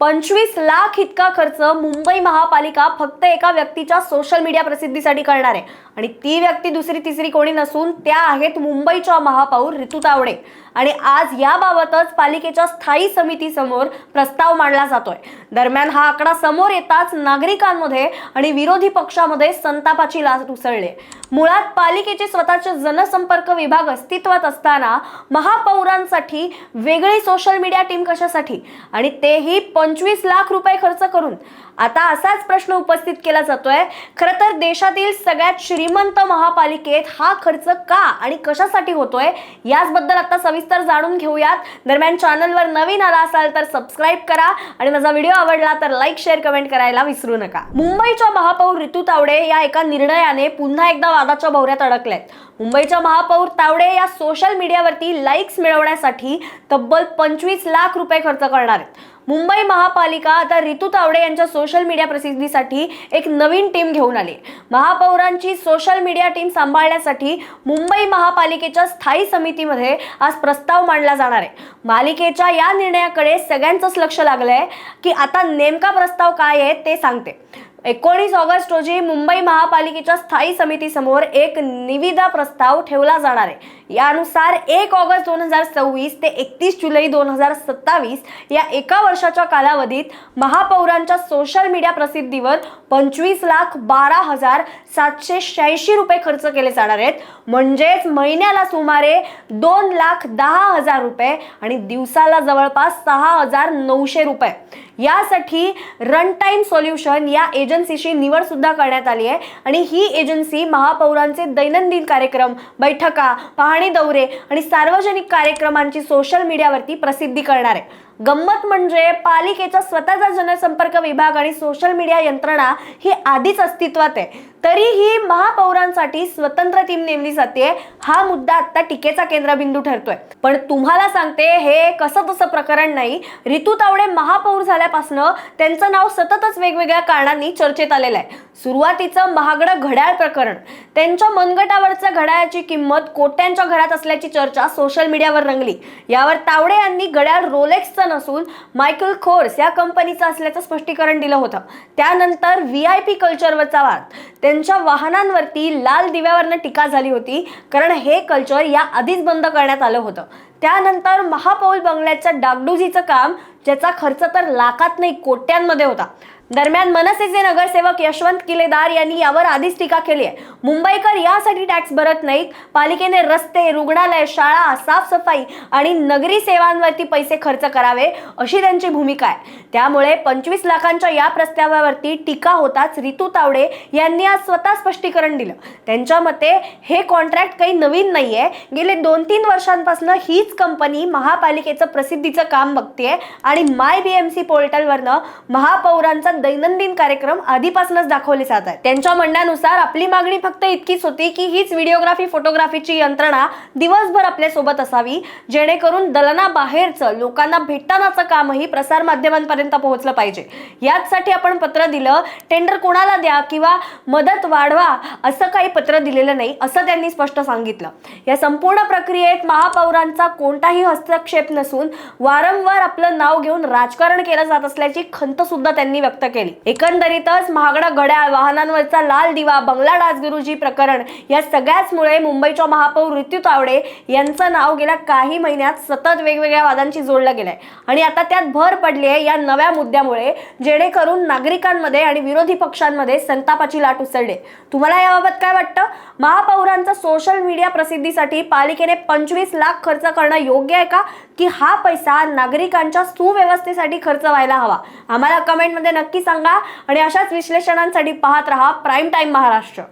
25 लाख इतका खर्च मुंबई महापालिका फक्त एका व्यक्तीच्या सोशल मीडिया प्रसिद्धीसाठी करणार आहे आणि ती व्यक्ती दुसरी तिसरी कोणी नसून त्या आहेत मुंबईच्या महापौर रितू तावडे। आणि आज याबाबतच पालिकेच्या स्थायी समितीसमोर प्रस्ताव मांडला जातोय। दरम्यान हा आकडा समोर येताच नागरिकांमध्ये आणि विरोधी पक्षामध्ये संतापाची लाट उसळली। मुळात पालिकेचे स्वतःचे जनसंपर्क विभाग अस्तित्वात असताना महापौरांसाठी वेगळी सोशल मीडिया टीम कशासाठी, आणि तेही 25 लाख रुपये खर्च करून। आता असाच प्रश्न उपस्थित केला जातोय। खरं तर देशातील सगळ्यात श्रीमंत महापालिकेत हा खर्च का आणि कशासाठी होतोय याचबद्दल आता सविस्तर जाणून घेऊयात। दरम्यान चॅनलवर नवीन आला असाल तर सबस्क्राइब करा आणि माझा व्हिडिओ आवडला तर लाईक शेअर कमेंट करायला विसरू नका। मुंबईच्या महापौर रितू तावडे या एका निर्णयाने पुन्हा एकदा वादाच्या भोवऱ्यात अडकल्यात। मुंबईच्या महापौर तावडे या सोशल मीडियावरती लाईक्स मिळवण्यासाठी तब्बल 25 लाख रुपये खर्च करणार आहेत। मुंबई महापालिका आता रितू तावडे यांच्या सोशल मीडिया प्रसिद्धीसाठी एक नवीन टीम घेऊन आली। महापौरांची सोशल मीडिया टीम सांभाळण्यासाठी मुंबई महापालिकेच्या स्थायी समितीमध्ये आज प्रस्ताव मांडला जाणार आहे। मालिकेच्या या निर्णयाकडे सगळ्यांचंच लक्ष लागलंय की आता नेमका प्रस्ताव काय आहे ते सांगते। 19 ऑगस्ट रोजी मुंबई महापालिकेच्या स्थायी समितीसमोर एक निविदा प्रस्ताव ठेवला जाणार आहे। यानुसार 1 ऑगस्ट 2024 ते 31 जुलै 2027 या एका वर्षाच्या कालावधीत महापौरांच्या सोशल मीडिया प्रसिद्धीवर 25,12,786 रुपये खर्च केले जाणार आहेत। म्हणजेच महिन्याला सुमारे 2,10,000 रुपये आणि दिवसाला जवळपास 6,900 रुपये। यासाठी रन टाइम सोल्युशन या एजन्सीची निवड सुद्धा करण्यात आली आहे आणि ही एजन्सी महापौरांचे दैनंदिन कार्यक्रम, बैठका, पाहणी दौरे आणि सार्वजनिक कार्यक्रमांची सोशल मीडियावरती प्रसिद्धी करणार आहे। गंमत म्हणजे पालिकेचा स्वतःचा जनसंपर्क विभाग आणि सोशल मीडिया यंत्रणा ही आधीच अस्तित्वात आहे, तरीही महापौरांसाठी स्वतंत्र टीम नेमली जाते। हा मुद्दा आता टीकेचा केंद्रबिंदू ठरतोय। पण तुम्हाला सांगते, हे कसं तसं प्रकरण नाही। रितू तावडे महापौर झाल्यापासून त्यांचं नाव सततच वेगवेगळ्या कारणांनी चर्चेत आलेलं आहे। सुरुवातीचं महागडं घड्याळ प्रकरण, त्यांच्या मनगटावरच्या घड्याळाची किंमत कोट्यांच्या घरात असल्याची चर्चा सोशल मीडियावर रंगली। यावर तावडे यांनी घड्याळ रोलेक्सचं नसून मायकल कोर्स या कंपनीचं असल्याचं स्पष्टीकरण दिलं होतं। त्यानंतर VIP कल्चरवरचा वाद, त्यांच्या वाहनांवरती लाल दिव्यावरनं टीका झाली होती, कारण हे कल्चर या आधीच बंद करण्यात आलं होतं। त्यानंतर महापौर बंगल्याच्या डागडुजीचं काम, ज्याचा खर्च तर लाखात नाही कोट्यांमध्ये होता। दरम्यान मनसेचे नगरसेवक यशवंत किलेदार यांनी यावर आधीच टीका केली आहे। मुंबईकर यासाठी टॅक्स भरत नाहीत, पालिकेने रस्ते, रुग्णालय, शाळा, साफसफाई आणि नगरी सेवांवरती पैसे खर्च करावे अशी त्यांची भूमिका आहे। त्यामुळे 25 लाखांच्या या प्रस्तावावरती टीका होताच रितू तावडे यांनी आज स्वतः स्पष्टीकरण दिलं। त्यांच्या मते हे कॉन्ट्रॅक्ट काही नवीन नाहीये, गेले 2-3 वर्षांपासून हीच कंपनी महापालिकेचं प्रसिद्धीचं काम बघतेय आणि MyBMC पोर्टलवरनं महापौरांचा दैनंदिन कार्यक्रम आधीपासूनच दाखवले जात आहेत। त्यांच्या म्हणण्यानुसार आपली मागणी फक्त इतकीच होती की हीच व्हिडिओग्राफी, फोटोग्राफीची यंत्रणा दिवसभर आपल्या सोबत असावी, जेणेकरून दलनाबाहेरचं लोकांना भेटतानाचं कामही प्रसार माध्यमांपर्यंत पोहोचलं पाहिजे। यासाठी आपण पत्र दिलं, टेंडर कोणाला द्या किंवा मदत वाढवा असं काही पत्र दिलेलं नाही, असं त्यांनी स्पष्ट सांगितलं। या संपूर्ण प्रक्रियेत महापौरांचा कोणताही हस्तक्षेप नसून वारंवार आपलं नाव घेऊन राजकारण केलं जात असल्याची खंत सुद्धा त्यांनी व्यक्त केली। एकंदरीतच महागडा घड्याळ, वाहनांवरचा लाल दिवा, बंगला डाचगुरुजी प्रकरण या सगळ्याचमुळे मुंबईच्या महापौर रितू तावडे यांचं नाव गेल्या काही महिन्यात सतत वेगवेगळ्या वादांची जोडलं गेलंय आणि आता त्यात भर पडली आहे या नव्या मुद्द्यामुळे, जेणेकरून नागरिकांमध्ये आणि विरोधी पक्षांमध्ये संतापाची लाट उसळली। तुम्हाला याबाबत काय वाटतं? महापौरांचा सोशल मीडिया प्रसिद्धीसाठी पालिकेने 25 लाख खर्च करणं योग्य आहे का, की हा पैसा नागरिकांच्या सुव्यवस्थेसाठी खर्च व्हायला हवा? आम्हाला कमेंटमध्ये नक्की सांगा आणि अशाच विश्लेषणांसाठी पाहत रहा प्राईम टाइम महाराष्ट्र।